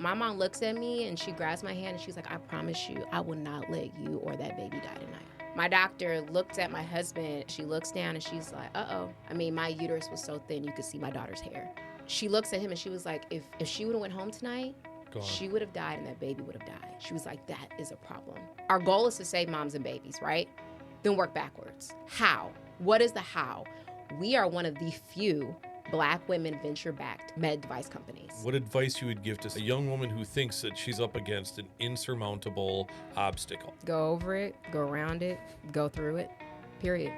My mom looks at me and she grabs my hand and she's like, I promise you, I will not let you or that baby die tonight. My doctor looked at my husband. She looks down and she's like, uh-oh. I mean, my uterus was so thin you could see my daughter's hair. She looks at him and she was like, if she would have went home tonight, she would have died and that baby would have died. She was like, that is a problem. Our goal is to save moms and babies, right? Then work backwards. How? What is the how? We are one of the few Black women venture-backed med device companies. What advice you would give to a young woman who thinks that she's up against an insurmountable obstacle? Go over it, go around it, go through it, period.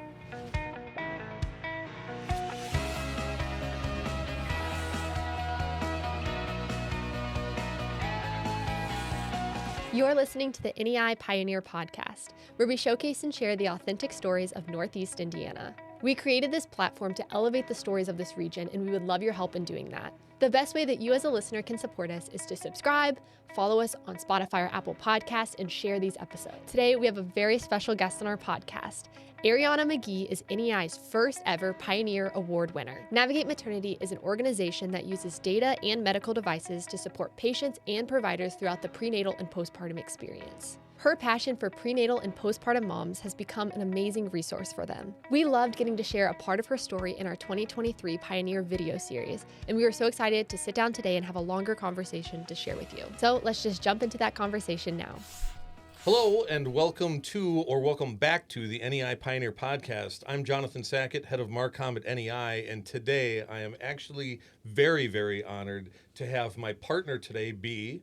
You're listening to the NEI Pioneer Podcast, where we showcase and share the authentic stories of Northeast Indiana. We created this platform to elevate the stories of this region, and we would love your help in doing that. The best way that you as a listener can support us is to subscribe, follow us on Spotify or Apple Podcasts, and share these episodes. Today, we have a very special guest on our podcast. Ariana McGee is NEI's first ever Pioneer Award winner. Navigate Maternity is an organization that uses data and medical devices to support patients and providers throughout the prenatal and postpartum experience. Her passion for prenatal and postpartum moms has become an amazing resource for them. We loved getting to share a part of her story in our 2023 Pioneer video series, and we were so excited to sit down today and have a longer conversation to share with you. So let's just jump into that conversation now. Hello and welcome back to the NEI Pioneer Podcast. I'm Jonathan Sackett, head of MarCom at NEI, and today I am actually very, very honored to have my partner today be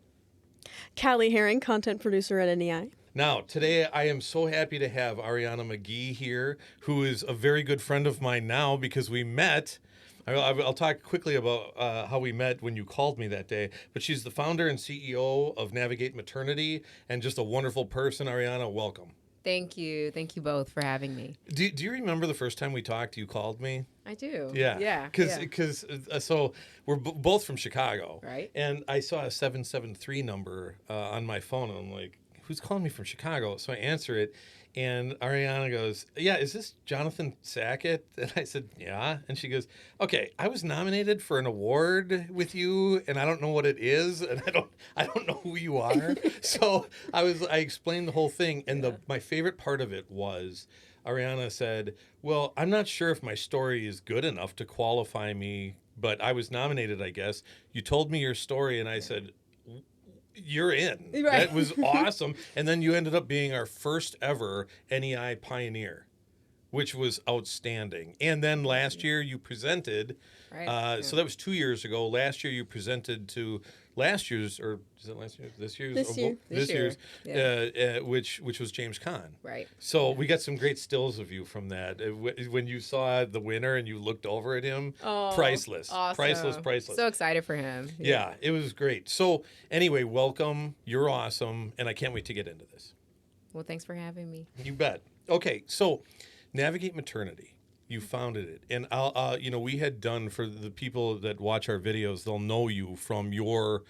Callie Herring, content producer at NEI. Now, today I am so happy to have Ariana McGee here, who is a very good friend of mine now because we met. I'll talk quickly about how we met when you called me that day, but she's the founder and CEO of Navigate Maternity and just a wonderful person. Ariana, welcome. Thank you. Thank you both for having me. Do you remember the first time we talked, you called me? I do. Yeah. Because so we're both from Chicago. Right. And I saw a 773 number on my phone, and I'm like, who's calling me from Chicago? So I answer it, and Ariana goes, yeah, is this Jonathan Sackett? And I said, yeah. And she goes, okay, I was nominated for an award with you, and I don't know what it is, and I don't know who you are. So I explained the whole thing, and my favorite part of it was Ariana said, well, I'm not sure if my story is good enough to qualify me, but I was nominated, I guess. You told me your story, and I said, you're in. Right. That was awesome. And then you ended up being our first ever NEI Pioneer, which was outstanding. And then last year you presented, so that was 2 years ago. Last year you presented to last year's, or is it last year? This year's, Yeah. which was James Caan. Right. So we got some great stills of you from that. When you saw the winner and you looked over at him, priceless. Awesome. Priceless. So excited for him. Yeah, it was great. So anyway, welcome. You're awesome, and I can't wait to get into this. Well, thanks for having me. You bet. Okay, so Navigate Maternity. You founded it, and we had done, for the people that watch our videos, they'll know you from your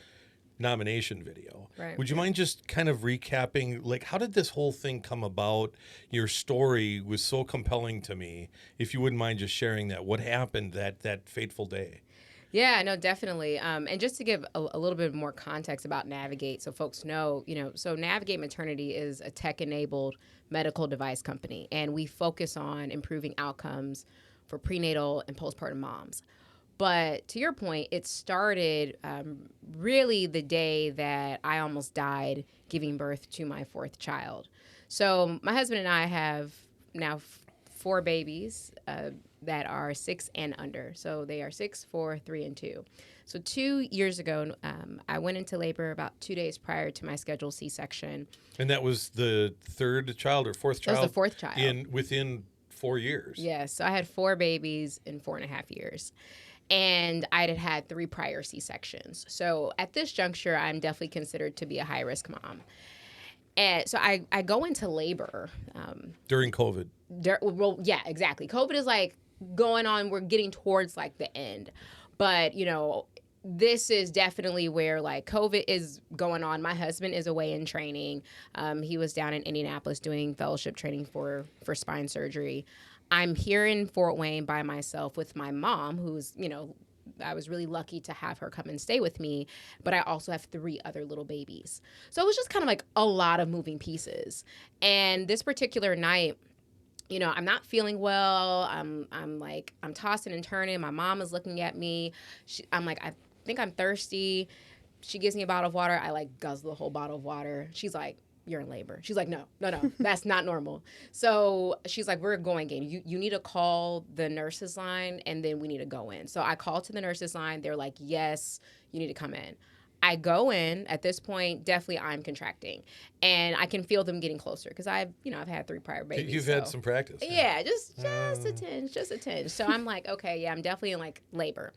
nomination video. Right. Would you mind just kind of recapping, like, how did this whole thing come about? Your story was so compelling to me. If you wouldn't mind just sharing that, what happened that fateful day? Yeah, no, definitely. And just to give a little bit more context about Navigate, so folks know, so Navigate Maternity is a tech-enabled medical device company, and we focus on improving outcomes for prenatal and postpartum moms. But to your point, it started really the day that I almost died giving birth to my fourth child. So my husband and I have now 4 babies that are 6 and under. So they are 6, 4, 3, and 2. So 2 years ago, I went into labor about 2 days prior to my scheduled C-section. And that was the third child or fourth child? That was the fourth child. Within 4 years? Yes. So I had 4 babies in 4.5 years. And I had 3 prior C-sections. So at this juncture, I'm definitely considered to be a high-risk mom. And so I go into labor. During COVID? Well, yeah, exactly. COVID is like going on. We're getting towards like the end. But, this is definitely where like COVID is going on. My husband is away in training. He was down in Indianapolis doing fellowship training for spine surgery. I'm here in Fort Wayne by myself with my mom, who's, I was really lucky to have her come and stay with me, but I also have 3 other little babies. So it was just kind of like a lot of moving pieces. And this particular night, I'm not feeling well. I'm tossing and turning. My mom is looking at me. I'm like, I think I'm thirsty. She gives me a bottle of water. I like guzzle the whole bottle of water. She's like, you're in labor. She's like, no, that's not normal. So she's like, we're going in. You need to call the nurses line and then we need to go in. So I call to the nurses line. They're like, yes, you need to come in. I go in. At this point, definitely I'm contracting, and I can feel them getting closer because I've had 3 prior babies. You've had some practice. Yeah, just a tinge. So I'm like, okay, yeah, I'm definitely in like labor.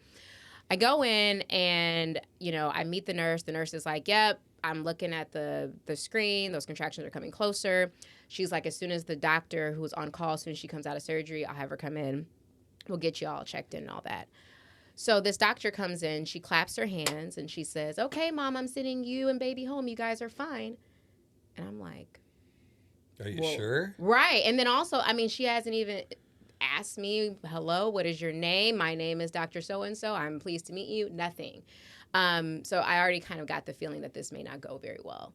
I go in and, I meet the nurse. The nurse is like, yep, I'm looking at the screen. Those contractions are coming closer. She's like, as soon as the doctor who's on call, as soon as she comes out of surgery, I'll have her come in. We'll get you all checked in and all that. So this doctor comes in. She claps her hands and she says, okay, Mom, I'm sending you and baby home. You guys are fine. And I'm like, are you sure? Right. And then also, she hasn't even asked me, hello, what is your name? My name is Dr. So-and-so. I'm pleased to meet you. Nothing. So I already kind of got the feeling that this may not go very well.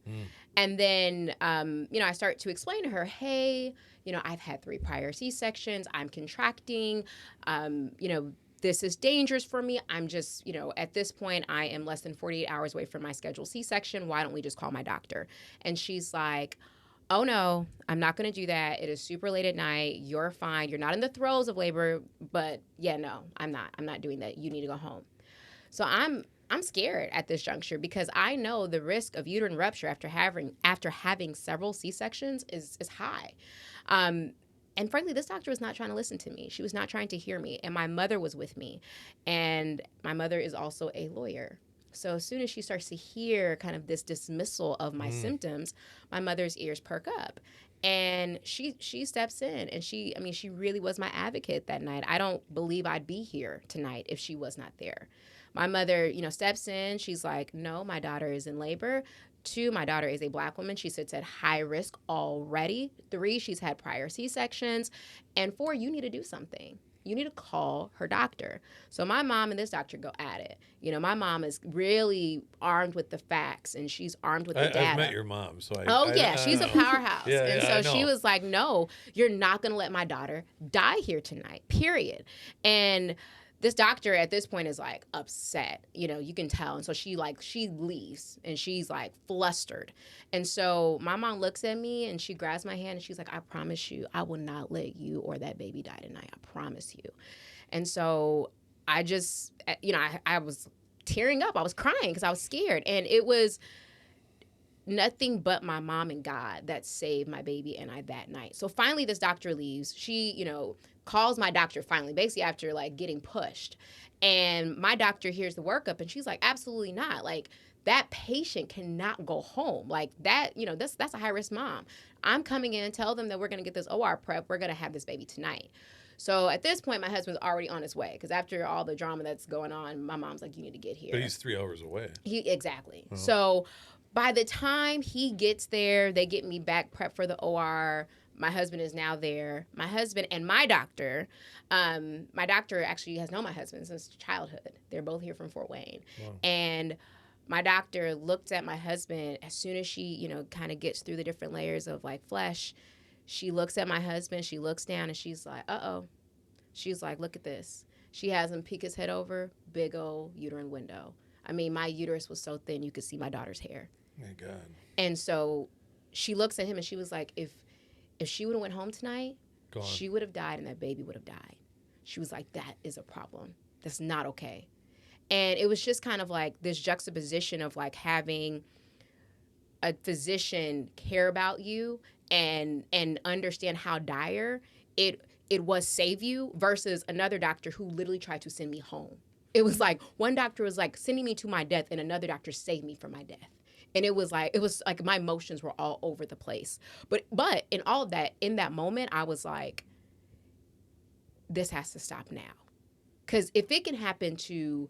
And then, I start to explain to her, hey, I've had 3 prior C-sections. I'm contracting. This is dangerous for me. I'm just, at this point, I am less than 48 hours away from my scheduled C-section. Why don't we just call my doctor? And she's like, oh, no, I'm not going to do that. It is super late at night. You're fine. You're not in the throes of labor. But, yeah, no, I'm not. I'm not doing that. You need to go home. So I'm scared at this juncture because I know the risk of uterine rupture after having several C-sections is high. And frankly, this doctor was not trying to listen to me. She was not trying to hear me. And my mother was with me. And my mother is also a lawyer. So as soon as she starts to hear kind of this dismissal of my symptoms, my mother's ears perk up. And she steps in. And she really was my advocate that night. I don't believe I'd be here tonight if she was not there. My mother, steps in. She's like, no, my daughter is in labor. 2, my daughter is a Black woman. She sits at high risk already. 3, she's had prior C-sections. And 4, you need to do something. You need to call her doctor. So my mom and this doctor go at it. My mom is really armed with the facts, and she's armed with the data. I've met your mom, so she's a powerhouse. And so she was like, no, you're not going to let my daughter die here tonight, period. And this doctor at this point is like upset, you can tell. And so she leaves and she's like flustered. And so my mom looks at me and she grabs my hand and she's like, I promise you, I will not let you or that baby die tonight. I promise you. And so I just, I was tearing up. I was crying because I was scared. And it was nothing but my mom and God that saved my baby and I that night. So finally this doctor leaves. She, calls my doctor finally, basically after like getting pushed. And my doctor hears the workup and she's like, absolutely not. Like that patient cannot go home. Like that, that's a high risk mom. I'm coming in and tell them that we're going to get this OR prep. We're going to have this baby tonight. So at this point, my husband's already on his way because after all the drama that's going on, my mom's like, you need to get here. But he's 3 hours away. Exactly. Oh. So by the time he gets there, they get me back prepped for the OR. My husband is now there. My husband and my doctor actually has known my husband since childhood. They're both here from Fort Wayne. Wow. And my doctor looked at my husband as soon as she, kind of gets through the different layers of like flesh. She looks at my husband. She looks down and she's like, uh-oh. She's like, look at this. She has him peek his head over, big old uterine window. My uterus was so thin you could see my daughter's hair. My God. And so she looks at him and she was like, if she would have went home tonight, she would have died and that baby would have died. She was like, that is a problem. That's not okay. And it was just kind of like this juxtaposition of like having a physician care about you and understand how dire it was save you versus another doctor who literally tried to send me home. It was like one doctor was like sending me to my death and another doctor saved me from my death. And it was like my emotions were all over the place. But in all of that, in that moment, I was like, this has to stop now. Because if it can happen to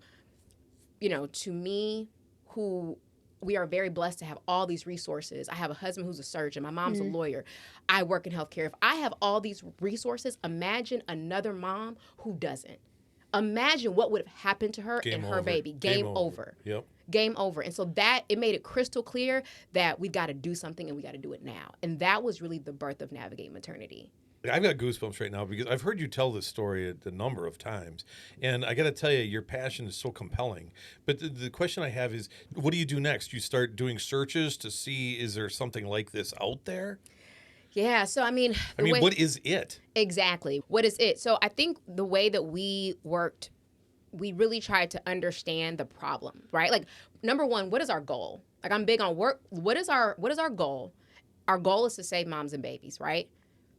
me, who we are very blessed to have all these resources. I have a husband who's a surgeon. My mom's a lawyer. I work in healthcare. If I have all these resources, imagine another mom who doesn't. Imagine what would have happened to her Game and her over. baby. Game over. Yep. Game over. And so that, it made it crystal clear that we got to do something and we got to do it now. And that was really the birth of Navigate Maternity. I've got goosebumps right now because I've heard you tell this story a number of times. And I got to tell you, your passion is so compelling. But the question I have is, what do you do next? You start doing searches to see, is there something like this out there? Yeah. So, what is it? Exactly. What is it? So I think the way that we worked, we really tried to understand the problem, right? Like, number one, what is our goal? Like, I'm big on work. What is our goal? Our goal is to save moms and babies, right?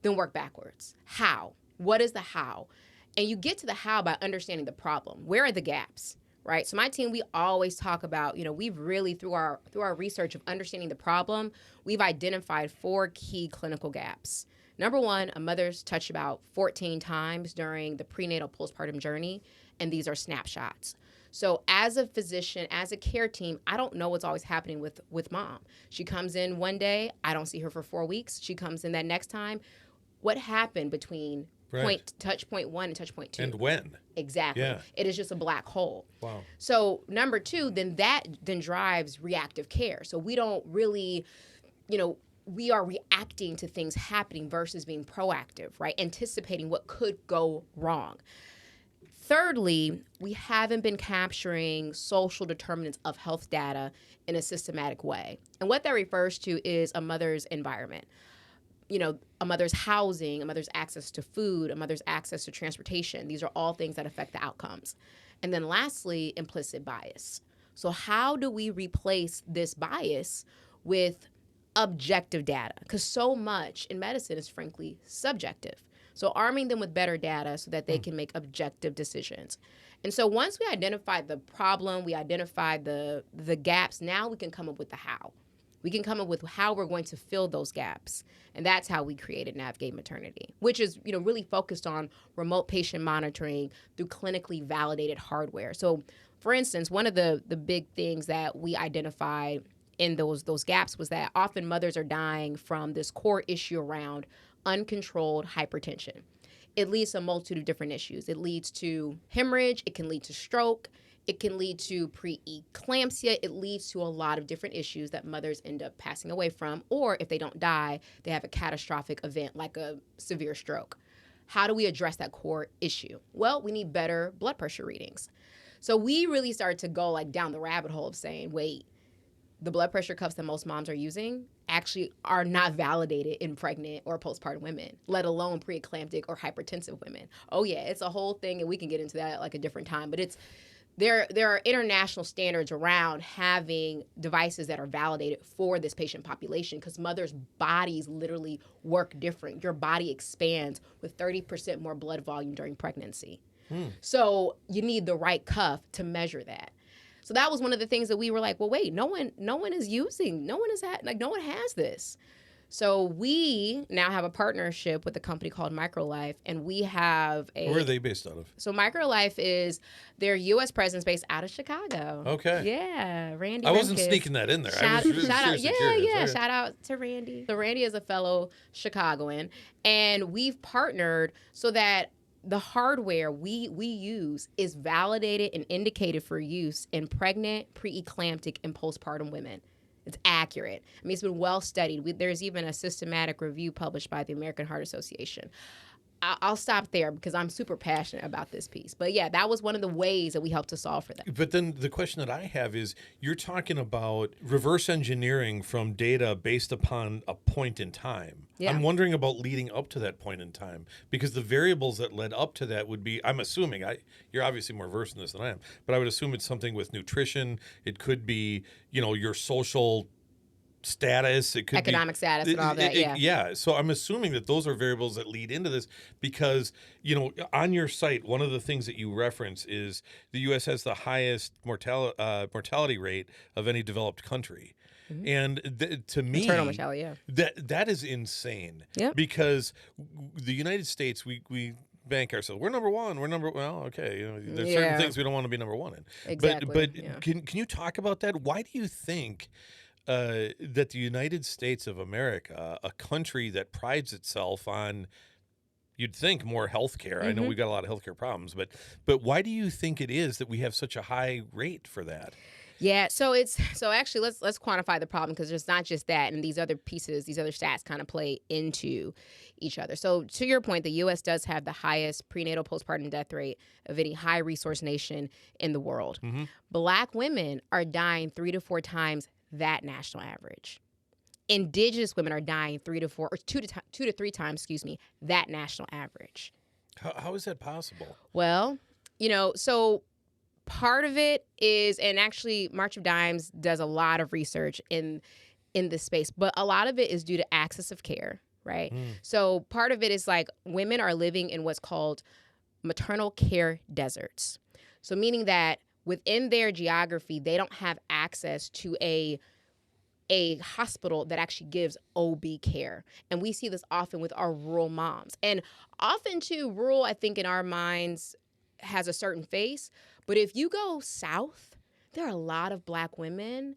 Then work backwards. How? What is the how? And you get to the how by understanding the problem. Where are the gaps, right? So my team, we always talk about, we've really, through our research of understanding the problem, we've identified 4 key clinical gaps. Number one, a mother's touched about 14 times during the prenatal postpartum journey, and these are snapshots. So as a physician, as a care team, I don't know what's always happening with mom. She comes in one day, I don't see her for 4 weeks. She comes in that next time. What happened between touch point 1 and touch point 2? And when? Exactly. Yeah. It is just a black hole. Wow. So number 2, then that drives reactive care. So we don't really, we are reacting to things happening versus being proactive, right? Anticipating what could go wrong. Thirdly, we haven't been capturing social determinants of health data in a systematic way. And what that refers to is a mother's environment. A mother's housing, a mother's access to food, a mother's access to transportation. These are all things that affect the outcomes. And then lastly, implicit bias. So how do we replace this bias with objective data? Because so much in medicine is frankly subjective. So arming them with better data so that they can make objective decisions. And so once we identified the problem, we identified the gaps, now we can come up with the how. We can come up with how we're going to fill those gaps. And that's how we created Navigate Maternity, which is, really focused on remote patient monitoring through clinically validated hardware. So, for instance, one of the big things that we identified in those gaps was that often mothers are dying from this core issue around uncontrolled hypertension. It leads to a multitude of different issues. It leads to hemorrhage. It can lead to stroke. It can lead to preeclampsia. It leads to a lot of different issues that mothers end up passing away from, or if they don't die, they have a catastrophic event like a severe stroke. How do we address that core issue? Well, we need better blood pressure readings. So we really started to go down the rabbit hole of saying, wait, the blood pressure cuffs that most moms are using actually are not validated in pregnant or postpartum women, let alone preeclamptic or hypertensive women. Oh yeah, it's a whole thing, and we can get into that a different time, but there are international standards around having devices that are validated for this patient population because mothers' bodies literally work different. Your body expands with 30% more blood volume during pregnancy. So you need the right cuff to measure that. So that was one of the things that we were like, well, wait, no one has this. So we now have a partnership with a company called MicroLife, and we have Where are they based out of? So MicroLife is their U.S. presence based out of Chicago. Okay. Yeah, Randy. I wasn't Remkes. sneaking that in there. Shout out. Yeah. Okay. Shout out to Randy. So Randy is a fellow Chicagoan, and we've partnered so that the hardware we use is validated and indicated for use in pregnant, preeclamptic, and postpartum women. It's accurate. It's been well studied. There's even a systematic review published by the American Heart Association. I'll stop there because I'm super passionate about this piece. But yeah, that was one of the ways that we helped to solve for that. But then the question that I have is, you're talking about reverse engineering from data based upon a point in time. Yeah. I'm wondering about leading up to that point in time, because the variables that led up to that would be, I'm assuming, you're obviously more versed in this than I am, but I would assume it's something with nutrition. It could be, your social status, it could economic status and all that. Yeah. So I'm assuming that those are variables that lead into this because, on your site, one of the things that you reference is the U.S. has the highest mortality rate of any developed country. Mm-hmm. And to me, maternal mortality, that is insane. Yeah. Because the United States, we bank ourselves. We're number one. Okay. There's certain things we don't want to be number one in. Exactly. But can you talk about that? Why do you think that the United States of America, a country that prides itself on, you'd think more healthcare. I know we've got a lot of healthcare problems, but why do you think it is that we have such a high rate for that? Yeah, so actually let's quantify the problem, because there's not just that, and these other pieces, these other stats kind of play into each other. So to your point, the U.S. does have the highest prenatal postpartum death rate of any high resource nation in the world. Black women are dying 3 to 4 times that national average. Indigenous women are dying 2 to 3 times, that national average. How is that possible? Well, so part of it is, and actually March of Dimes does a lot of research in this space, but a lot of it is due to access of care, right? So part of it is like women are living in what's called maternal care deserts. So meaning that within their geography, they don't have access to a hospital that actually gives OB care. And we see this often with our rural moms. And often too, rural, I think in our minds, has a certain face. But if you go south, there are a lot of Black women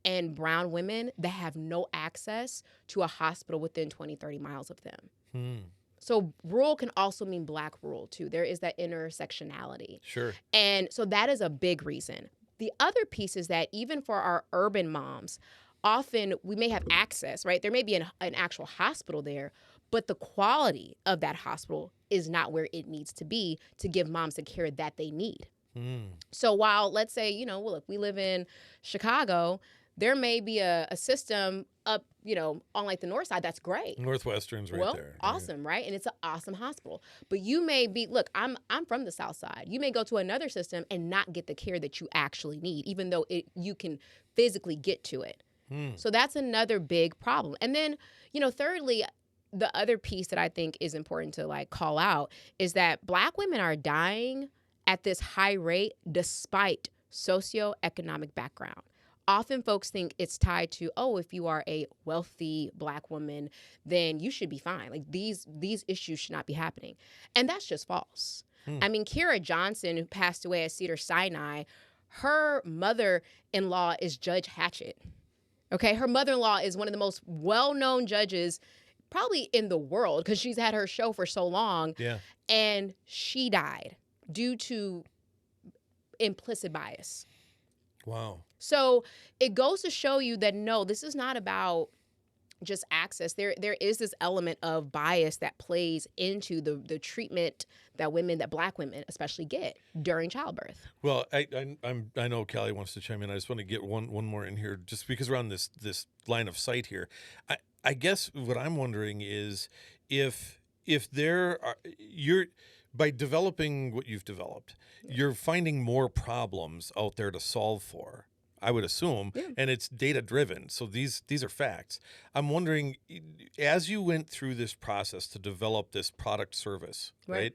and brown women that have no access to a hospital within 20, 30 miles of them. So rural can also mean Black rural too. There is that intersectionality. Sure. And so that is a big reason. The other piece is that even for our urban moms, often we may have access, right? There may be an actual hospital there, but the quality of that hospital is not where it needs to be to give moms the care that they need. So while, let's say, well, look, we live in Chicago, there may be a system up, on like the north side that's great. Northwestern's right there. Awesome, right? And it's an awesome hospital. But you may be, look, I'm from the south side. You may go to another system and not get the care that you actually need, even though you can physically get to it. So that's another big problem. And then, thirdly, the other piece that I think is important to like call out is that Black women are dying at this high rate despite socioeconomic background. Often folks think it's tied to, if you are a wealthy Black woman, then you should be fine. Like these issues should not be happening. And that's just false. I mean, Kira Johnson, who passed away at Cedars-Sinai, her mother-in-law is Judge Hatchett. Okay, her mother-in-law is one of the most well-known judges probably in the world because she's had her show for so long. Yeah. And she died due to implicit bias. Wow. So it goes to show you that, no, this is not about just access. There is this element of bias that plays into the treatment that Black women especially get during childbirth. Well, I know Callie wants to chime in. I just want to get one more in here, just because we're on this line of sight here. I guess what I'm wondering is if there are by developing what you've developed, you're finding more problems out there to solve for, I would assume, and it's data driven. So these are facts. I'm wondering, as you went through this process to develop this product service, right?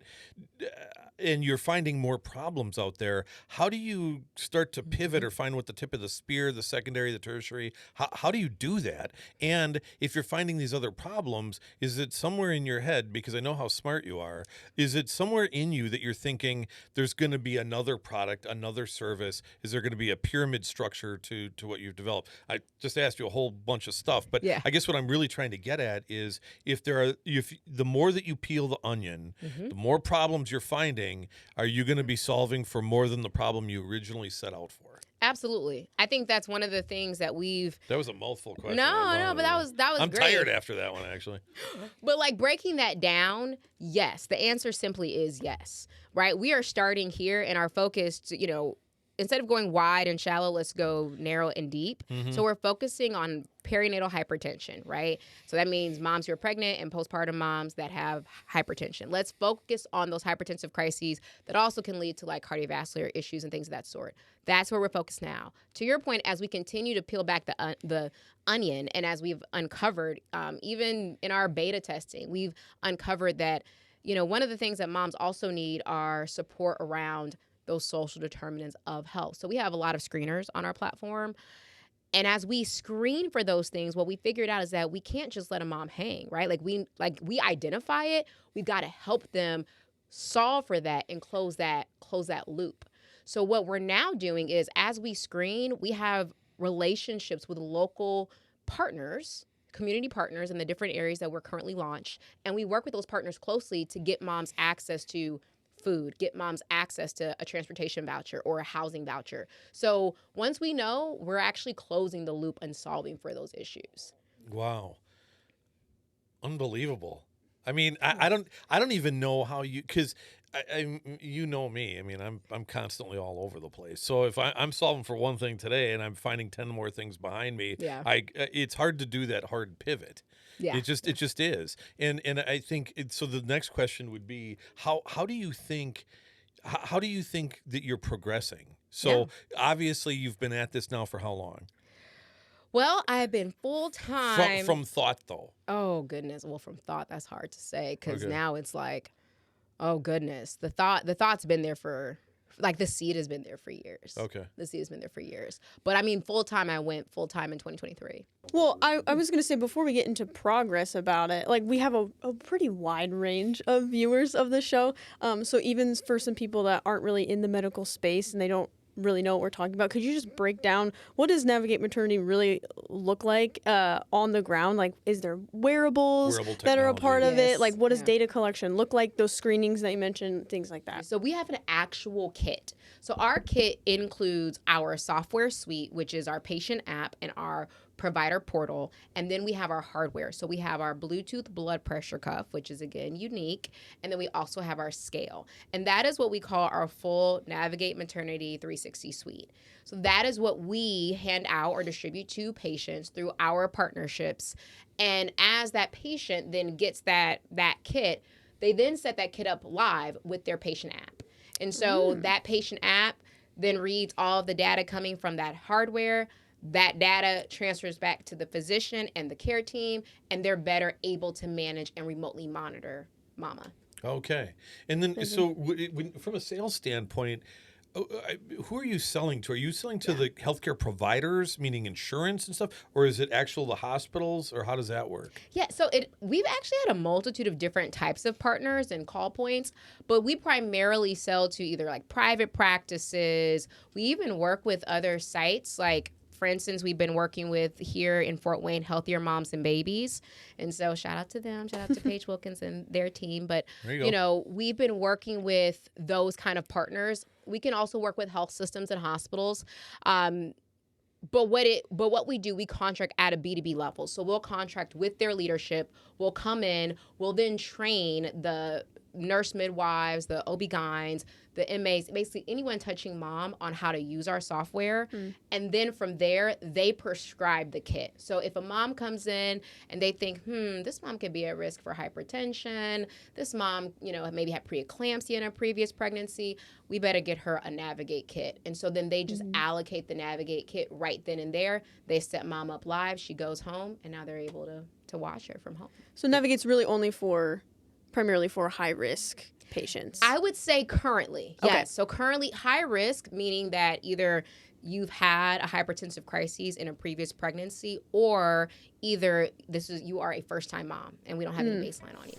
And you're finding more problems out there, how do you start to pivot or find what the tip of the spear, the secondary, the tertiary, how do you do that? And if you're finding these other problems, is it somewhere in your head, because I know how smart you are, is it somewhere in you that you're thinking there's going to be another product, another service? Is there going to be a pyramid structure to what you've developed? I just asked you a whole bunch of stuff, but I guess what I'm really trying to get at is if the more that you peel the onion, the more problems you're finding, are you going to be solving for more than the problem you originally set out for? Absolutely. I think that's one of the things that that was a mouthful question. No, but that was I'm great. tired after that one, actually. But like breaking that down, yes, the answer simply is yes, right? We are starting here and our focus to, instead of going wide and shallow, let's go narrow and deep. So we're focusing on perinatal hypertension, right? So that means moms who are pregnant and postpartum moms that have hypertension. Let's focus on those hypertensive crises that also can lead to like cardiovascular issues and things of that sort. That's where we're focused now. To your point, as we continue to peel back the onion, and as we've uncovered, even in our beta testing, we've uncovered that, one of the things that moms also need are support around those social determinants of health. So we have a lot of screeners on our platform. And as we screen for those things, what we figured out is that we can't just let a mom hang, right? We identify it, we've got to help them solve for that and close that loop. So what we're now doing is, as we screen, we have relationships with local partners, community partners in the different areas that we're currently launched, and we work with those partners closely to get moms access to food, get moms access to a transportation voucher or a housing voucher. So once we know, we're actually closing the loop and solving for those issues. Wow. Unbelievable. I mean, I don't even know how you, because you know me. I mean, I'm constantly all over the place. So if I'm solving for one thing today and I'm finding 10 more things behind me, it's hard to do that hard pivot. Yeah. It just is. And I think so the next question would be how do you think that you're progressing? So obviously you've been at this now for how long? Well, I've been full-time. From thought, though. Oh, goodness. Well, from thought, that's hard to say because now it's like, oh, goodness. The thought's been there for, like, the seed has been there for years. Okay. The seed has been there for years. But, I mean, full-time, I went full-time in 2023. Well, I was going to say, before we get into progress about it, like, we have a pretty wide range of viewers of the show. So even for some people that aren't really in the medical space and they don't really know what we're talking about, could you just break down what does Navigate Maternity really look like on the ground? Like, is there wearables that are a part of it? Like, what does data collection look like? Those screenings that you mentioned, things like that. So we have an actual kit. So our kit includes our software suite, which is our patient app and our provider portal, and then we have our hardware. So we have our Bluetooth blood pressure cuff, which is again unique, and then we also have our scale, and that is what we call our full Navigate Maternity 360 suite. So that is what we hand out or distribute to patients through our partnerships, and as that patient then gets that kit, they then set that kit up live with their patient app, and so that patient app then reads all of the data coming from that hardware. That data transfers back to the physician and the care team, and they're better able to manage and remotely monitor mama. Okay. And then, so from a sales standpoint, who are you selling to? Are you selling to the healthcare providers, meaning insurance and stuff, or is it actual the hospitals, or how does that work? Yeah, so we've actually had a multitude of different types of partners and call points, but we primarily sell to either like private practices. We even work with other sites like, for instance, we've been working with here in Fort Wayne, Healthier Moms and Babies. And so shout out to them. Shout out to Paige Wilkins and their team. But, you know, we've been working with those kind of partners. We can also work with health systems and hospitals. But what we do, we contract at a B2B level. So we'll contract with their leadership. We'll come in. We'll then train the nurse midwives, the OB-GYNs, the MAs, basically anyone touching mom on how to use our software. And then from there, they prescribe the kit. So if a mom comes in and they think, this mom could be at risk for hypertension, this mom, you know, maybe had preeclampsia in a previous pregnancy, we better get her a Navigate kit. And so then they just allocate the Navigate kit right then and there. They set mom up live, she goes home, and now they're able to watch her from home. So Navigate's really only primarily for high-risk patients? I would say currently, yes. So currently high risk, meaning that either you've had a hypertensive crisis in a previous pregnancy, or either you are a first-time mom and we don't have any baseline on you.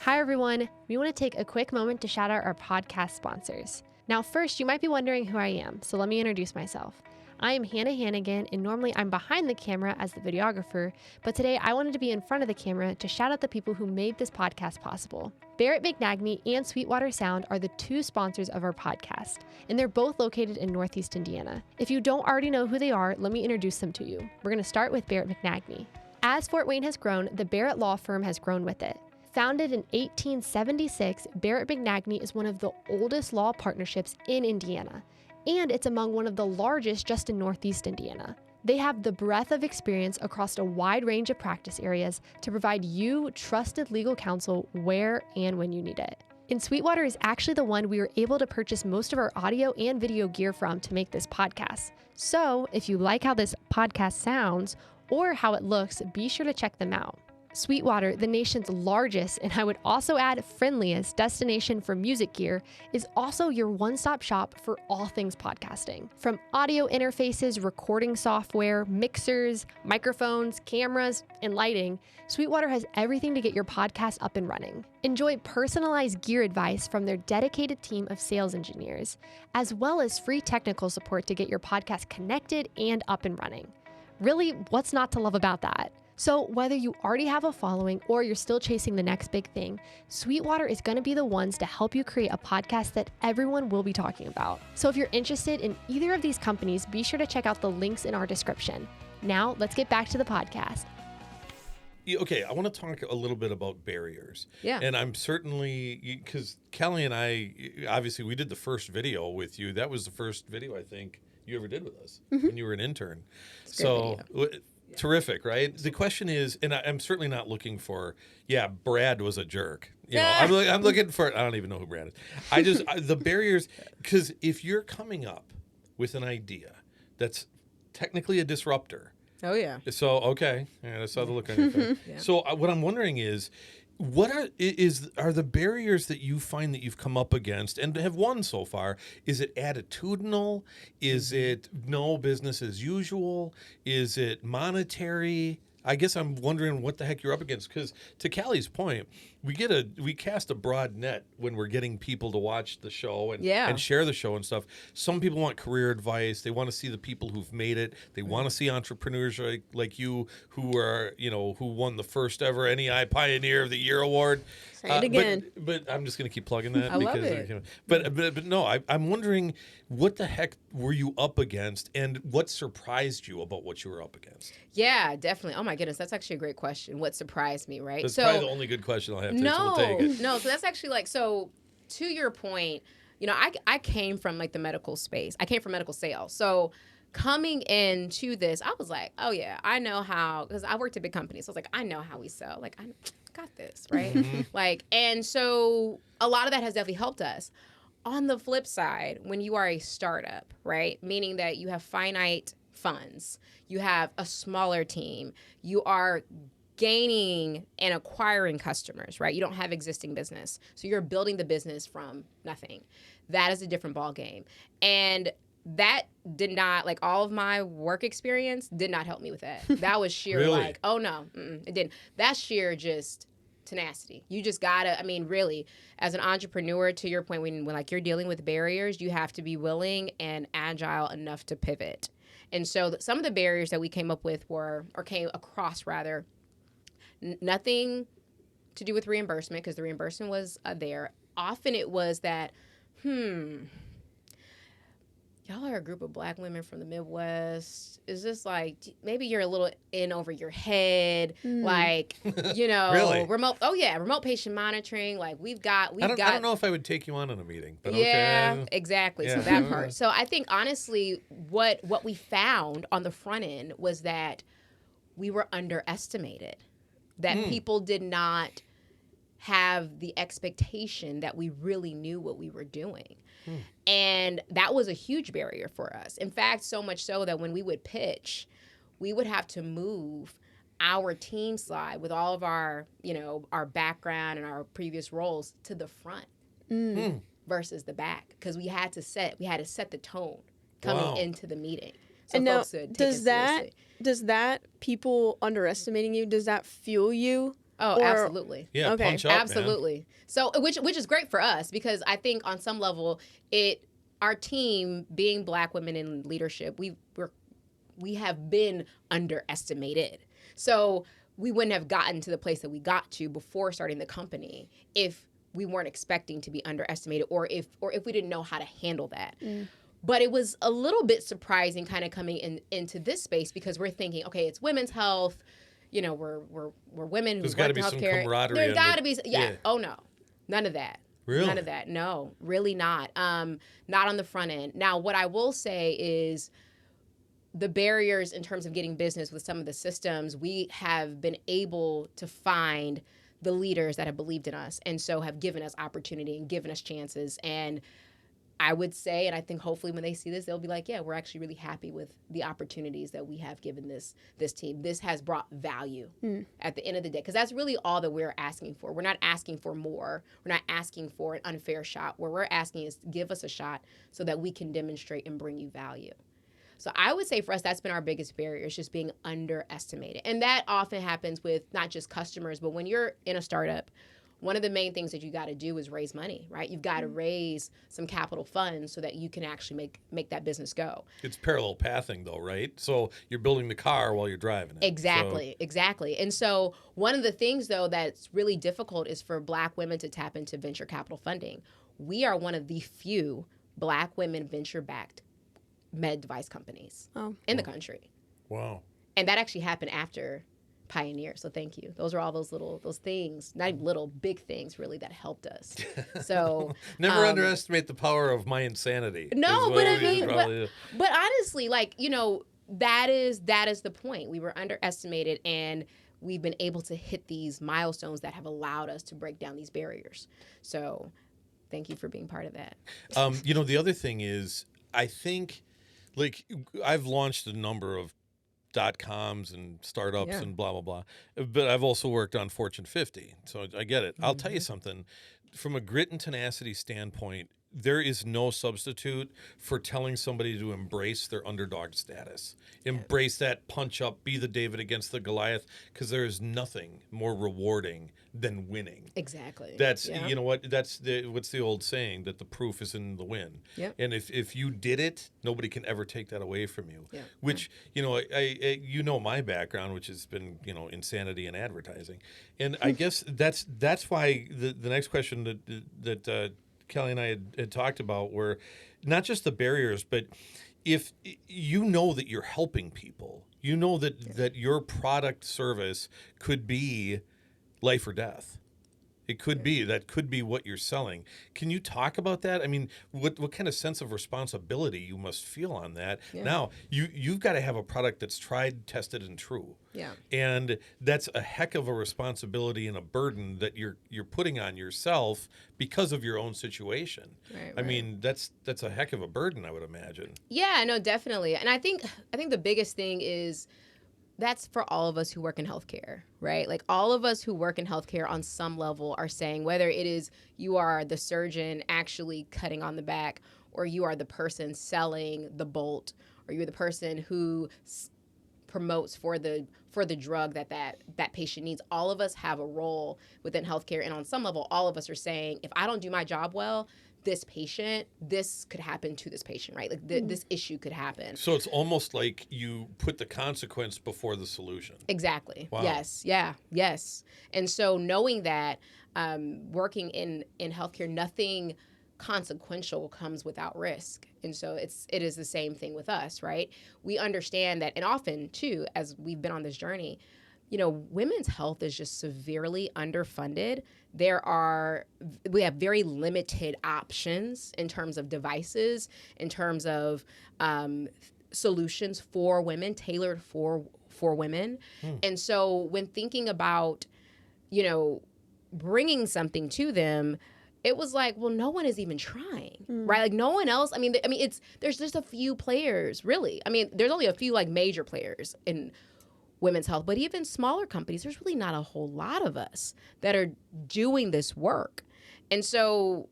Hi, everyone. We want to take a quick moment to shout out our podcast sponsors. Now, first, you might be wondering who I am, so let me introduce myself. I am Hannah Hannigan, and normally I'm behind the camera as the videographer, but today I wanted to be in front of the camera to shout out the people who made this podcast possible. Barrett McNagny and Sweetwater Sound are the two sponsors of our podcast, and they're both located in Northeast Indiana. If you don't already know who they are, let me introduce them to you. We're going to start with Barrett McNagny. As Fort Wayne has grown, the Barrett Law Firm has grown with it. Founded in 1876, Barrett McNagny is one of the oldest law partnerships in Indiana, and it's among one of the largest just in Northeast Indiana. They have the breadth of experience across a wide range of practice areas to provide you trusted legal counsel where and when you need it. And Sweetwater is actually the one we were able to purchase most of our audio and video gear from to make this podcast. So if you like how this podcast sounds or how it looks, be sure to check them out. Sweetwater, the nation's largest, and I would also add friendliest destination for music gear, is also your one-stop shop for all things podcasting. From audio interfaces, recording software, mixers, microphones, cameras, and lighting, Sweetwater has everything to get your podcast up and running. Enjoy personalized gear advice from their dedicated team of sales engineers, as well as free technical support to get your podcast connected and up and running. Really, what's not to love about that? So whether you already have a following or you're still chasing the next big thing, Sweetwater is going to be the ones to help you create a podcast that everyone will be talking about. So if you're interested in either of these companies, be sure to check out the links in our description. Now, let's get back to the podcast. Okay, I want to talk a little bit about barriers. Yeah. And I'm certainly, because Callie and I, obviously, we did the first video with you. That was the first video I think you ever did with us when you were an intern. So terrific, right? The question is, and I'm certainly not looking for, Brad was a jerk. You know, I'm looking for, I don't even know who Brad is. The barriers, because if you're coming up with an idea that's technically a disruptor. Oh, yeah. So, okay. Yeah, I saw the look on your face. So what I'm wondering is, what are the barriers that you find that you've come up against and have won so far? Is it attitudinal? Is it no business as usual? Is it monetary? I guess I'm wondering what the heck you're up against, because to Callie's point, we cast a broad net when we're getting people to watch the show and share the show and stuff. Some people want career advice. They want to see the people who've made it. They want to see entrepreneurs like you who are, who won the first ever NEI Pioneer of the Year award. Say it again. But I'm just going to keep plugging that. I love it. But no, I'm wondering, what the heck were you up against, and what surprised you about what you were up against? Yeah, definitely. Oh my goodness, that's actually a great question. What surprised me, right? That's probably the only good question I'll have. So we'll take it. No. So that's actually so to your point, I came from the medical space. I came from medical sales. So coming into this, I was like, oh yeah, I know how, because I worked at big companies. So I was like, I know how we sell. I got this, right? And so a lot of that has definitely helped us. On the flip side, when you are a startup, right, meaning that you have finite funds, you have a smaller team, you are gaining and acquiring customers, right? You don't have existing business. So you're building the business from nothing. That is a different ball game. And that did not, all of my work experience did not help me with that. That was sheer Really? oh no, it didn't. That's sheer just tenacity. You just gotta, really, as an entrepreneur, to your point, when you're dealing with barriers, you have to be willing and agile enough to pivot. And so some of the barriers that we came across, nothing to do with reimbursement, because the reimbursement was there. Often it was that, y'all are a group of Black women from the Midwest. Is this maybe you're a little in over your head? Really? Remote patient monitoring. I don't know if I would take you on in a meeting, but yeah, okay. exactly. Yeah. So that part. So I think honestly, what we found on the front end was that we were underestimated. That people did not have the expectation that we really knew what we were doing. And that was a huge barrier for us. In fact, so much so that when we would pitch, we would have to move our team slide with all of our, our background and our previous roles to the front versus the back, because we had to set the tone coming into the meeting. So and now, folks would take it seriously. Does that people underestimating you, does that fuel you? Oh, absolutely. Yeah, okay. punch up, absolutely. Man. So, which is great for us, because I think on some level, our team being Black women in leadership, we have been underestimated. So we wouldn't have gotten to the place that we got to before starting the company if we weren't expecting to be underestimated, or if we didn't know how to handle that. But it was a little bit surprising kind of coming into this space, because we're thinking, okay, it's women's health. We're women who work in healthcare. There's got to be some camaraderie. There's got to be, Oh no, none of that. Really? None of that. No, really not. Not on the front end. Now, what I will say is the barriers in terms of getting business with some of the systems, we have been able to find the leaders that have believed in us, and so have given us opportunity and given us chances. And I would say, and I think hopefully when they see this, they'll be like, yeah, we're actually really happy with the opportunities that we have given this team. This has brought value at the end of the day, because that's really all that we're asking for. We're not asking for more. We're not asking for an unfair shot. What we're asking is give us a shot so that we can demonstrate and bring you value. So I would say for us, that's been our biggest barrier, is just being underestimated. And that often happens with not just customers, but when you're in a startup, one of the main things that you got to do is raise money, right? You've got to raise some capital funds so that you can actually make that business go. It's parallel pathing, though, right? So you're building the car while you're driving it. Exactly. And so one of the things, though, that's really difficult is for Black women to tap into venture capital funding. We are one of the few Black women venture-backed med device companies in the country. Wow. And that actually happened after Pioneer. So thank you. Those are all those things, not even little, big things really that helped us. So never underestimate the power of my insanity. No, but I mean, but honestly, like, you know, that is the point. We were underestimated, and we've been able to hit these milestones that have allowed us to break down these barriers. So thank you for being part of that. You know, the other thing is, I think, like, I've launched a number of .coms and startups and blah, blah, blah. But I've also worked on Fortune 50. So I get it. I'll tell you something. From a grit and tenacity standpoint, there is no substitute for telling somebody to embrace their underdog status. Embrace that punch up, be the David against the Goliath, because there is nothing more rewarding than winning. Exactly. That's, you know what, what's the old saying, that the proof is in the win. Yep. And if you did it, nobody can ever take that away from you. Yeah. Which, you know, I you know my background, which has been, you know, insanity and advertising. And I guess that's why the next question that Callie and I had talked about were not just the barriers, but if you know that you're helping people, you know that your product service could be life or death. It could be, that could be what you're selling. Can you talk about that? I mean, what kind of sense of responsibility you must feel on that? Yeah. Now, you've got to have a product that's tried, tested, and true. Yeah. And that's a heck of a responsibility and a burden that you're putting on yourself because of your own situation. Right. I mean, that's a heck of a burden, I would imagine. Yeah, no, definitely. And I think the biggest thing is, that's for all of us who work in healthcare, right? Like, all of us who work in healthcare on some level are saying, whether it is you are the surgeon actually cutting on the back, or you are the person selling the bolt, or you're the person who promotes for the drug that patient needs. All of us have a role within healthcare, and on some level, all of us are saying, if I don't do my job well, this could happen to this patient, right? Like this issue could happen. So it's almost like you put the consequence before the solution. Exactly. Wow. Yes. Yeah. Yes. And so knowing that, working in healthcare, nothing consequential comes without risk. And so it is the same thing with us, right? We understand that, and often too, as we've been on this journey, you know, women's health is just severely underfunded. We have very limited options in terms of devices, in terms of solutions for women, tailored for women. And so when thinking about, you know, bringing something to them, it was like, well, no one is even trying, right? Like, no one else. I mean, there's just a few players, really. I mean, there's only a few like major players in women's health, but even smaller companies, there's really not a whole lot of us that are doing this work. And so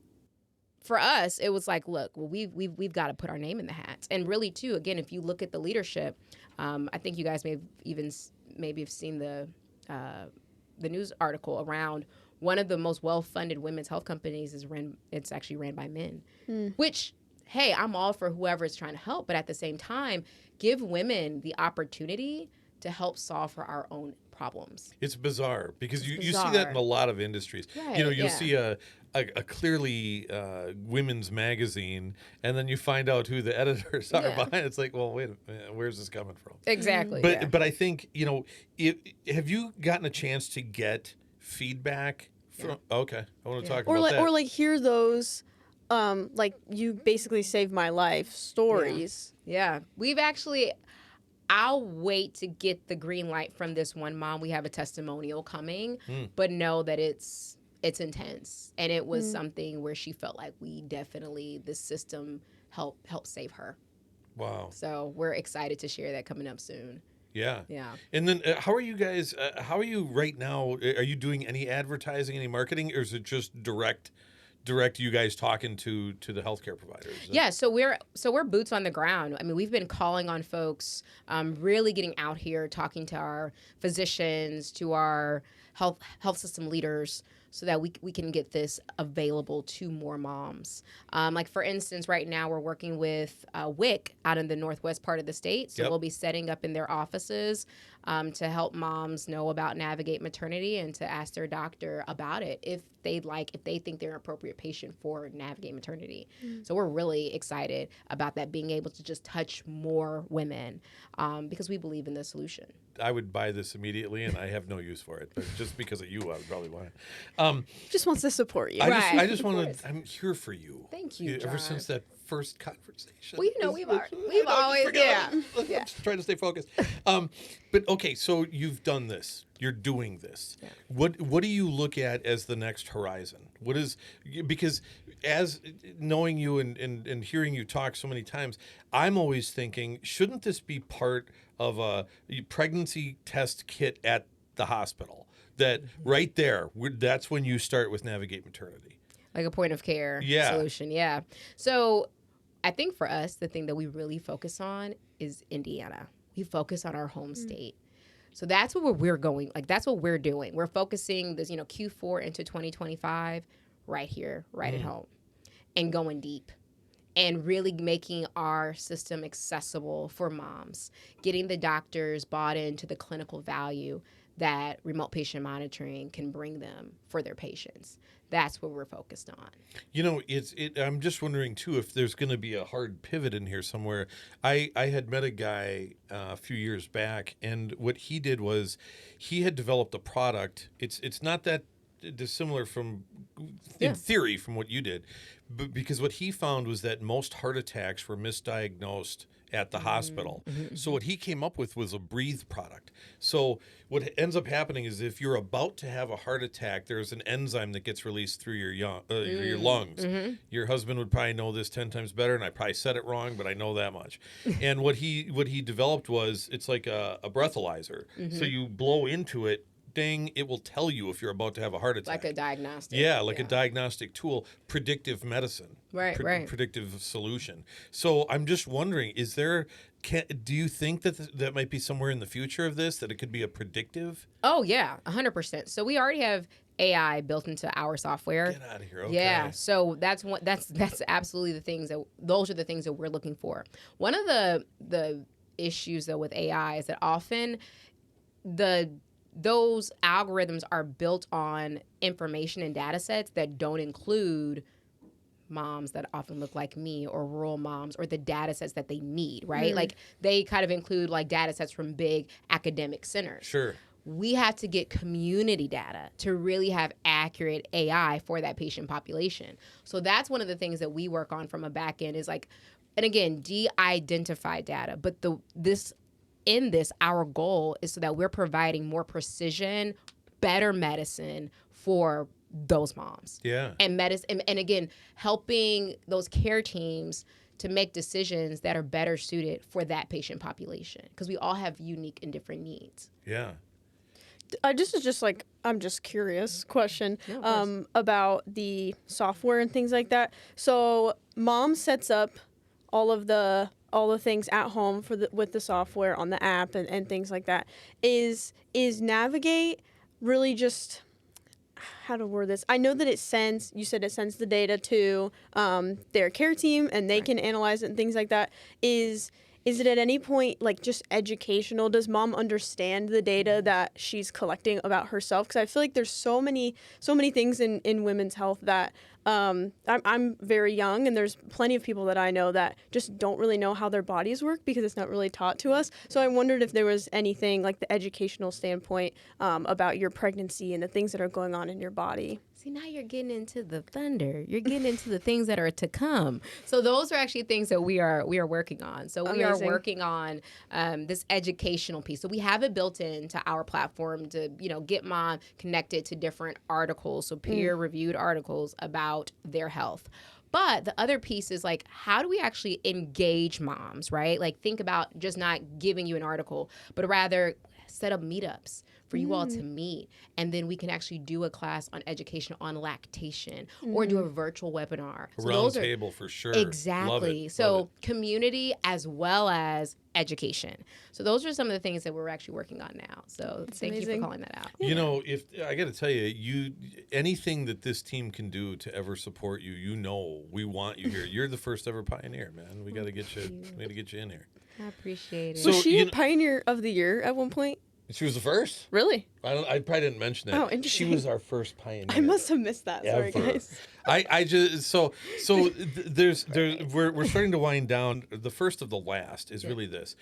for us, it was like, look, well, we've got to put our name in the hat. And really, too, again, if you look at the leadership, I think you guys may have seen the news article around one of the most well-funded women's health companies it's actually ran by men, which, hey, I'm all for whoever is trying to help, but at the same time, give women the opportunity to help solve for our own problems. It's bizarre because you see that in a lot of industries. Right, you know, you'll see a clearly women's magazine, and then you find out who the editors are behind it. It's like, well, wait a minute, where's this coming from? Exactly. But I think, you know, have you gotten a chance to get feedback from? Okay, I want to talk about that. Or like hear those, like, you basically saved my life stories. Yeah. We've actually. I'll wait to get the green light from this one mom. We have a testimonial coming, but know that it's intense. And it was something where she felt like the system helped save her. Wow. So we're excited to share that coming up soon. Yeah. Yeah. And then how are you guys, how are you right now? Are you doing any advertising, any marketing, or is it just direct you guys talking to the healthcare providers? Yeah, so we're boots on the ground. I mean, we've been calling on folks, really getting out here, talking to our physicians, to our health system leaders so that we can get this available to more moms. Like, for instance, right now we're working with WIC out in the northwest part of the state. So we'll be setting up in their offices to help moms know about Navigate Maternity and to ask their doctor about it if they think they're an appropriate patient for Navigate Maternity. So we're really excited about that, being able to just touch more women because we believe in the solution. I would buy this immediately, and I have no use for it. But just because of you, I would probably buy it. Just wants to support you. I just want to. I'm here for you. Thank you, Ever John. since that first conversation. Well, we've always I'm just trying to stay focused. But okay, so you've done this. You're doing this. Yeah. What do you look at as the next horizon? What is, because as knowing you and hearing you talk so many times, I'm always thinking, shouldn't this be part of a pregnancy test kit at the hospital? That right there, that's when you start with Navigate Maternity. Like a point of care solution. Yeah. So I think for us, the thing that we really focus on is Indiana. We focus on our home state. So that's what we're going, like, that's what we're doing. We're focusing this, Q4 into 2025 right here, right at home, and going deep and really making our system accessible for moms, getting the doctors bought into the clinical value that remote patient monitoring can bring them for their patients. That's what we're focused on. I'm just wondering, too, if there's going to be a hard pivot in here somewhere. I had met a guy a few years back, and what he did was he had developed a product. It's not that dissimilar in theory from what you did, but because what he found was that most heart attacks were misdiagnosed at the hospital. So what he came up with was a breathe product. So what ends up happening is if you're about to have a heart attack, there's an enzyme that gets released through your lungs. Your husband would probably know this 10 times better, and I probably said it wrong, but I know that much. And what he developed was, it's like a breathalyzer. So you blow into it, ding, it will tell you if you're about to have a heart attack. Like a diagnostic. Yeah, like a diagnostic tool, predictive medicine. Right. Predictive solution. So I'm just wondering, do you think that might be somewhere in the future of this, that it could be a predictive? Oh, yeah, 100%. So we already have AI built into our software. Get out of here. Okay. Yeah. So that's absolutely those are the things that we're looking for. One of the issues, though, with AI is that often those algorithms are built on information and data sets that don't include moms that often look like me, or rural moms, or the data sets that they need, right? Like, they kind of include like data sets from big academic centers. Sure. We have to get community data to really have accurate AI for that patient population. So that's one of the things that we work on from a back end is like, and again, de-identify data, but our goal is so that we're providing more precision, better medicine for those moms. Yeah. And medicine, and again, helping those care teams to make decisions that are better suited for that patient population, because we all have unique and different needs. Yeah. This is just like, I'm just curious question about the software and things like that. So mom sets up all the things at home with the software on the app and things like that. Is Navigate really just, how to word this? I know that it sends the data to their care team, and they can analyze it and things like that. Is it at any point like just educational? Does mom understand the data that she's collecting about herself? Because I feel like there's so many things in women's health that I'm very young, and there's plenty of people that I know that just don't really know how their bodies work because it's not really taught to us. So I wondered if there was anything like the educational standpoint about your pregnancy and the things that are going on in your body. See, now you're getting into the thunder. You're getting into the things that are to come. So those are actually things that we are working on. So we are working on this educational piece. So we have it built into our platform to, get mom connected to different articles, so peer-reviewed articles about their health. But the other piece is like, how do we actually engage moms, right? Like, think about just not giving you an article, but rather set up meetups for you all to meet. And then we can actually do a class on education on lactation or do a virtual webinar. So Round table for sure. Exactly. Love it. So community as well as education. So those are some of the things that we're actually working on now. So thank you for calling that out. You know, if I got to tell you, anything that this team can do to ever support you, you know, we want you here. You're the first ever pioneer, man. We got to get you. We got to get you in here. I appreciate it. So, was she a Pioneer of the Year at one point? She was the first. Really? I probably didn't mention that. Oh, interesting. She was our first pioneer. I must have missed that. Sorry, guys. I just so there's we're starting to wind down. The first of the last is really this.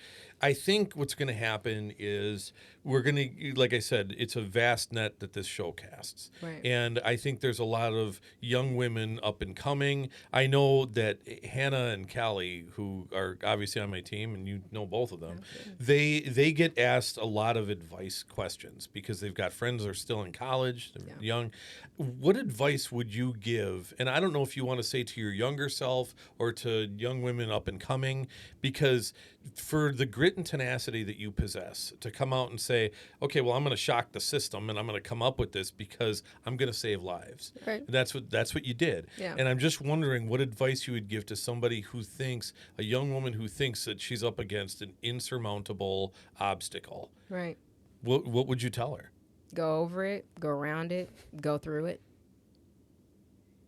I think what's going to happen is we're going to, like I said, it's a vast net that this show casts. Right. And I think there's a lot of young women up and coming. I know that Hannah and Callie, who are obviously on my team, and you know both of them, they get asked a lot of advice questions because they've got friends that are still in college, they're young. What advice would you give? And I don't know if you want to say to your younger self or to young women up and coming, because for the grit and tenacity that you possess to come out and say, okay, well, I'm going to shock the system and I'm going to come up with this because I'm going to save lives. Right. That's what you did. Yeah. And I'm just wondering what advice you would give to somebody who thinks, a young woman who thinks that she's up against an insurmountable obstacle. Right. What would you tell her? Go over it, go around it, go through it.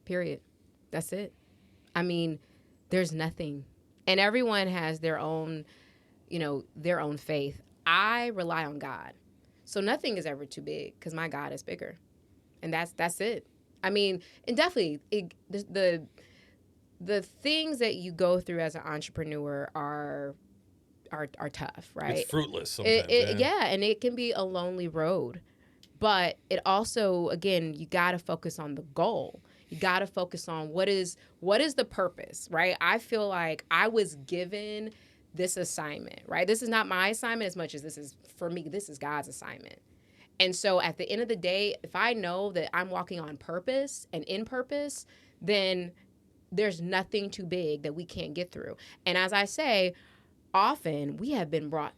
Period. That's it. I mean, there's nothing. And everyone has their own, their own faith. I rely on God. So nothing is ever too big because my God is bigger. And that's it. I mean, and definitely the things that you go through as an entrepreneur are tough, right? It's fruitless sometimes. Yeah, and it can be a lonely road. But it also, again, you got to focus on the goal. You got to focus on what is the purpose, right? I feel like I was given this assignment, right? This is not my assignment as much as this is, for me, this is God's assignment. And so at the end of the day, if I know that I'm walking on purpose and in purpose, then there's nothing too big that we can't get through. And as I say, often we have been brought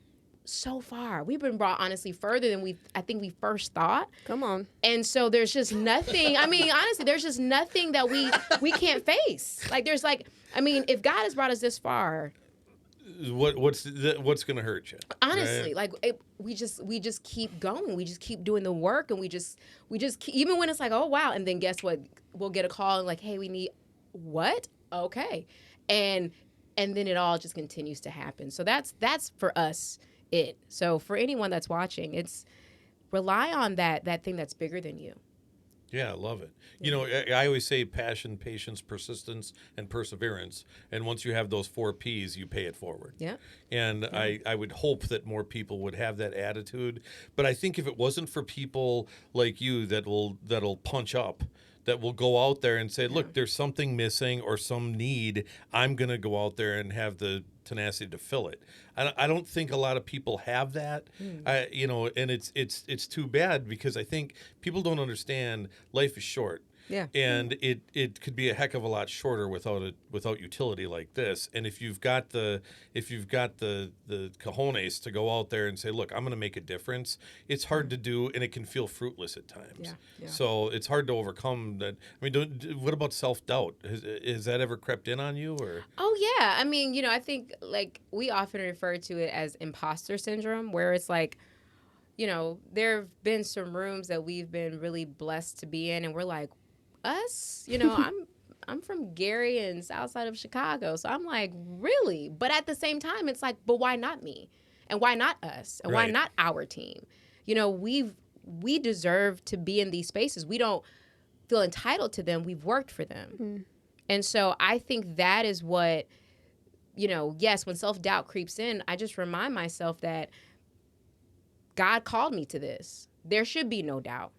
so far. We've been brought, honestly, further than I think we first thought. Come on. And so there's just nothing, I mean, honestly, there's just nothing that we can't face. Like, there's like, I mean, if God has brought us this far, what's going to hurt you? Honestly, right? We just keep going. We just keep doing the work, and we just keep, even when it's like, oh wow, and then guess what? We'll get a call and like, hey, we need what? Okay, and then it all just continues to happen. So that's for us it. So for anyone that's watching, it's rely on that thing that's bigger than you. Yeah, I love it. You know, I always say passion, patience, persistence, and perseverance. And once you have those 4 Ps, you pay it forward. Yeah. And yeah. I would hope that more people would have that attitude. But I think if it wasn't for people like you that'll punch up, that will go out there and say, look, there's something missing or some need, I'm going to go out there and have the tenacity to fill it. I don't think a lot of people have that, and it's too bad because I think people don't understand life is short. Yeah. And it could be a heck of a lot shorter without utility like this. And if you've got the cojones to go out there and say, look, I'm going to make a difference, it's hard to do and it can feel fruitless at times. Yeah. Yeah. So it's hard to overcome that. I mean, what about self-doubt? Has that ever crept in on you or? Oh yeah. I mean, I think like we often refer to it as imposter syndrome, where it's like, there have been some rooms that we've been really blessed to be in and we're like, us, I'm from Gary and south side of Chicago. So I'm like, really? But at the same time, it's like, but why not me? And why not us? And why not our team? We deserve to be in these spaces. We don't feel entitled to them. We've worked for them. Mm-hmm. And so I think that is what, yes, when self-doubt creeps in, I just remind myself that God called me to this. There should be no doubt.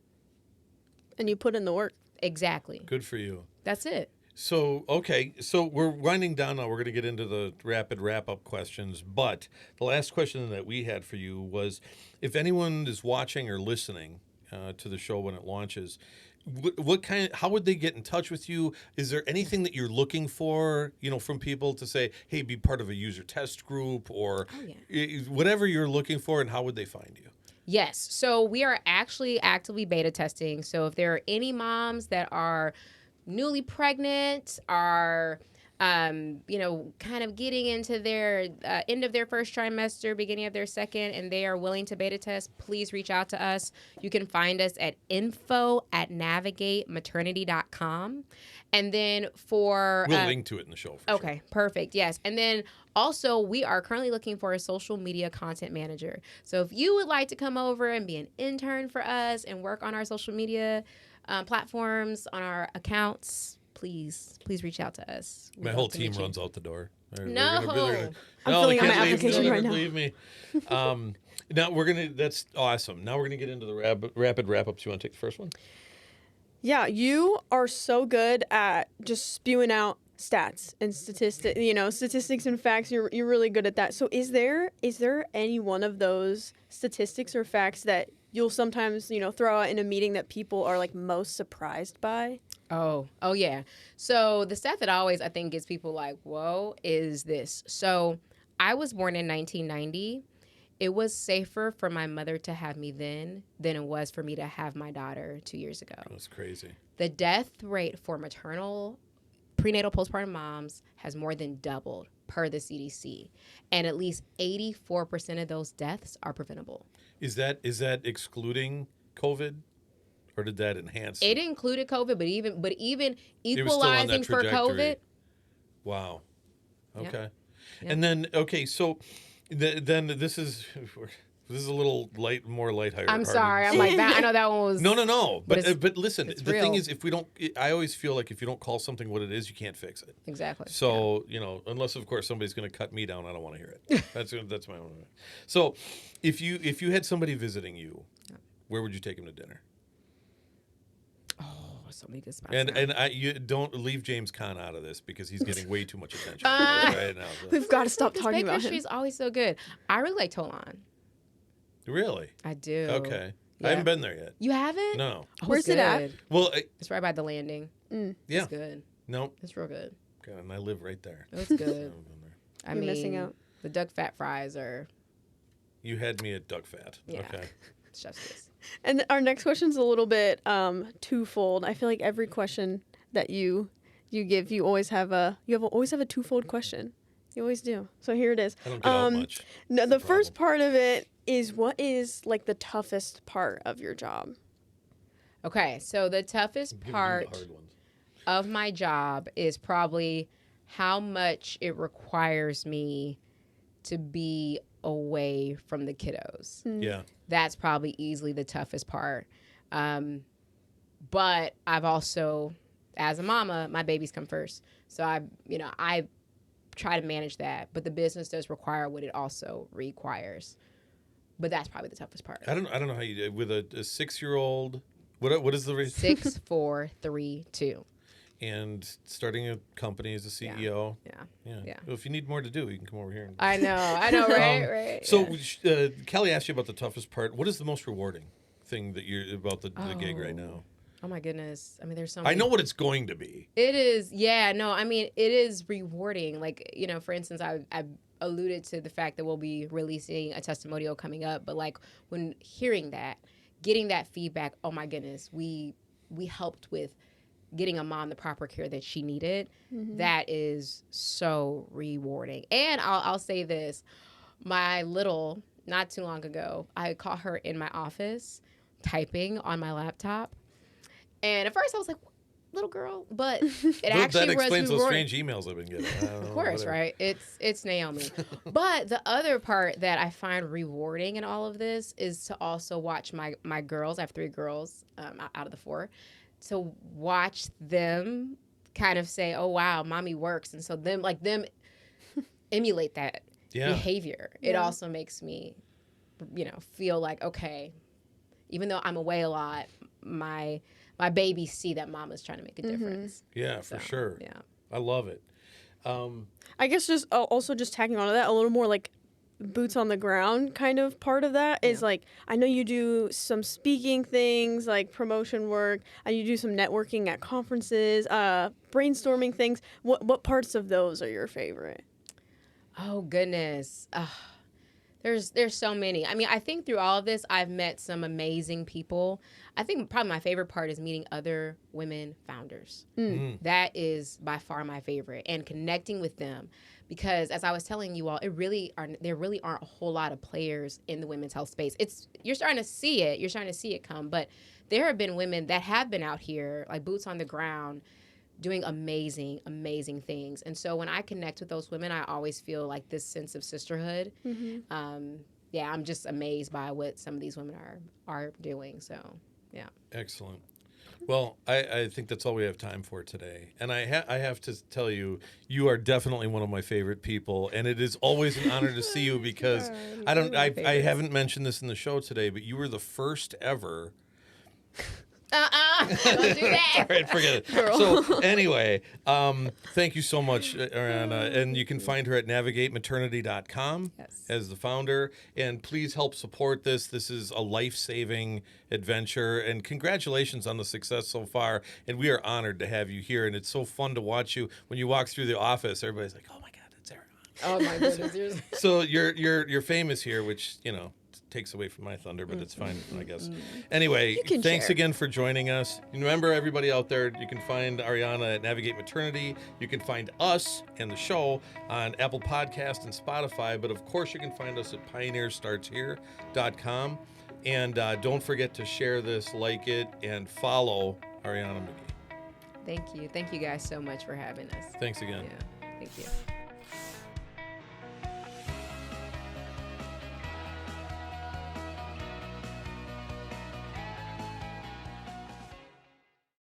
And you put in the work. Exactly. Good for you. That's it. So, okay. So we're winding down now. We're going to get into the rapid wrap-up questions. But the last question that we had for you was, if anyone is watching or listening to the show when it launches, how would they get in touch with you? Is there anything that you're looking for, from people to say, hey, be part of a user test group or whatever you're looking for, and how would they find you? Yes. So we are actually actively beta testing. So if there are any moms that are newly pregnant, are kind of getting into their end of their first trimester, beginning of their second, and they are willing to beta test, please reach out to us. You can find us at info@navigatematernity.com. And then for... We'll link to it in the show. Okay, perfect. Yes. And then also, we are currently looking for a social media content manager. So if you would like to come over and be an intern for us and work on our social media platforms, on our accounts, please reach out to us. My whole team runs out the door. No. I'm filling out my application right now. Leave me. Now that's awesome. Now we're going to get into the rapid wrap-ups. You want to take the first one? Yeah, you are so good at just spewing out stats and statistics and facts. You're really good at that. So is there any one of those statistics or facts that you'll sometimes, throw out in a meeting that people are like most surprised by? Oh yeah. So the stat that always I think gets people like, whoa, is this. So I was born in 1990. It was safer for my mother to have me then than it was for me to have my daughter 2 years ago. That's crazy. The death rate for maternal, prenatal, postpartum moms has more than doubled per the CDC. And at least 84% of those deaths are preventable. Is that excluding COVID? Or did that enhance it? It included COVID, but even equalizing for COVID. Wow. Okay. Yep. And then so then this is a little more lighthearted. I'm sorry. I'm like that. I know that one was No. But listen, the real. thing is, I always feel like if you don't call something what it is, you can't fix it. Exactly. So unless of course somebody's going to cut me down, I don't want to hear it. That's my own. So, if you had somebody visiting you, where would you take them to dinner? So many good spots. And you don't leave James Caan out of this because he's getting way too much attention right now. So. We've got to stop talking about him. Pastry is always so good. I really like Tolan. Really? I do. Okay. Yeah. I haven't been there yet. You haven't? No. Oh, Where's it at? Well, it's right by the landing. Yeah. It's good. No. It's real good. God, and I live right there. It's good. I You're mean, missing out. The duck fat fries are... You had me at duck fat. Yeah. Okay. Chef's kiss. And our next question's a little bit twofold. I feel like every question that you give, you always have a twofold question. You always do. So here it is. I don't get out much. No, the first part of it is, what is like the toughest part of your job? Okay, so the toughest part of my job is probably how much it requires me to be away from the kiddos. Yeah. That's probably easily the toughest part. But I've also, as a mama, my babies come first. So I try to manage that, but the business does require what it also requires. But that's probably the toughest part. I don't know how you do with a 6-year-old. What is the rate? 6, 4, 3, 2. And starting a company as a CEO. Yeah. Well, if you need more to do, you can come over here. I know, right? So, Callie asked you about the toughest part. What is the most rewarding thing that you're about the gig right now? Oh my goodness! I mean, there's so many. I know what it's going to be. It is, yeah. No, I mean, it is rewarding. Like, for instance, I alluded to the fact that we'll be releasing a testimonial coming up, but like when hearing that, getting that feedback, oh my goodness, we helped with getting a mom the proper care that she needed. Mm-hmm. That is so rewarding. And I'll say this, my little, not too long ago, I caught her in my office typing on my laptop. And at first I was like, little girl, but it actually that explains was those strange emails I've been getting. Of course, right? It's Naomi. But the other part that I find rewarding in all of this is to also watch my girls. I have 3 girls out of the 4. To watch them kind of say, "Oh wow, mommy works," and so them emulate that behavior. Yeah. It also makes me, feel like, okay, even though I'm away a lot, my babies see that mama's trying to make a difference. Yeah, for sure. Yeah, I love it. I guess just also just tagging on to that a little more, like boots on the ground kind of part of that is like, I know you do some speaking things like promotion work, and you do some networking at conferences, brainstorming things. What parts of those are your favorite? Oh goodness, There's so many. I mean, I think through all of this, I've met some amazing people. I think probably my favorite part is meeting other women founders. That is by far my favorite, and connecting with them, because as I was telling you all, there really aren't a whole lot of players in the women's health space. You're starting to see it come, but there have been women that have been out here, like boots on the ground, doing amazing, amazing things. And so when I connect with those women, I always feel like this sense of sisterhood. Yeah, I'm just amazed by what some of these women are doing. So, yeah. Excellent. Well, I think that's all we have time for today. And I have to tell you, you are definitely one of my favorite people. And it is always an honor to see you because I haven't mentioned this in the show today, but you were the first ever... Don't do that. All right, forget it. Girl. So anyway, thank you so much, Ariana. And you can find her at navigatematernity.com as the founder. And please help support this. This is a life-saving adventure. And congratulations on the success so far. And we are honored to have you here. And it's so fun to watch you when you walk through the office. Everybody's like, "Oh my God, that's Ariana." Oh my goodness. So you're famous here, which takes away from my thunder, but it's fine, I guess. Anyway, thanks again for joining us. And remember, everybody out there, you can find Ariana at Navigate Maternity. You can find us and the show on Apple Podcast and Spotify, but of course you can find us at pioneerstartshere.com. And don't forget to share this, like it, and follow Ariana McGee. Thank you. Thank you guys so much for having us. Thanks again. Yeah, thank you.